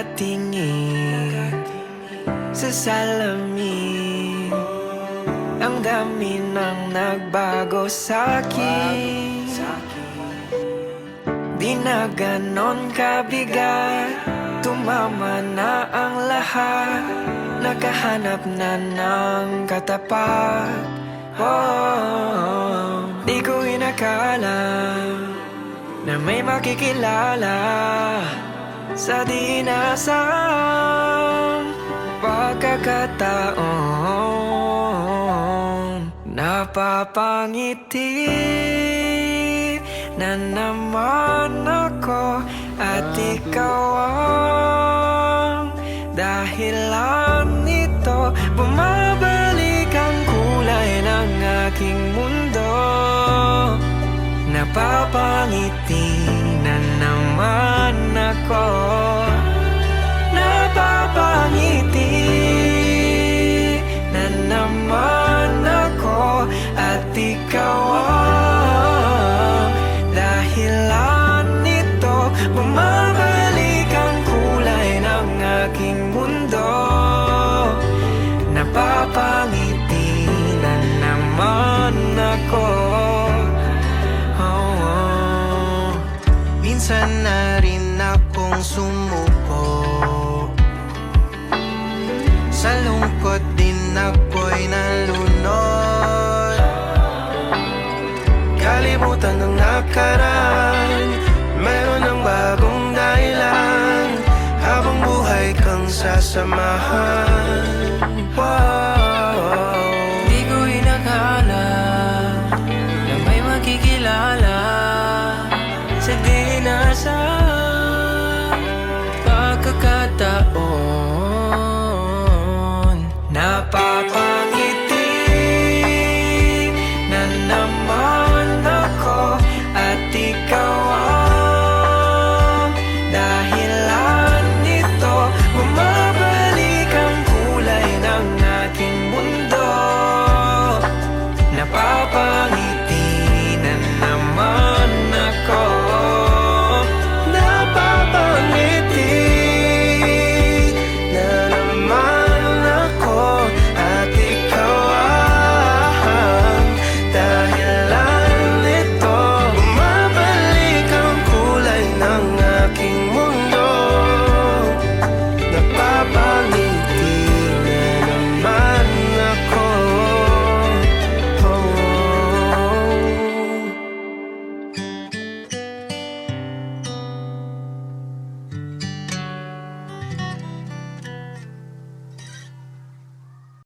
nakatingin sa salamin. Ang dami nang nagbago sa'kin. Di na ganon kabigat, tumama na ang lahat. Nakahanap na ng katapat. Di ko inakala na may makikilala sa di inaasahang pagkakataon. Napapangiti na naman ako at ikaw ang dahilan nito. Bumabalik ang kulay ng aking mundo. Napapangiti na naman ako. Napapangiti na naman ako at ikaw ang dahilan nito. Bumabalik ang kulay ng aking mundo. Napapangiti na naman ako. Minsan na rin akong sumuko, sa lungkot din ako'y nalunod. Kalimutan ng nakaraan, meron ng bagong dahilan. Habang buhay kang sasamahan.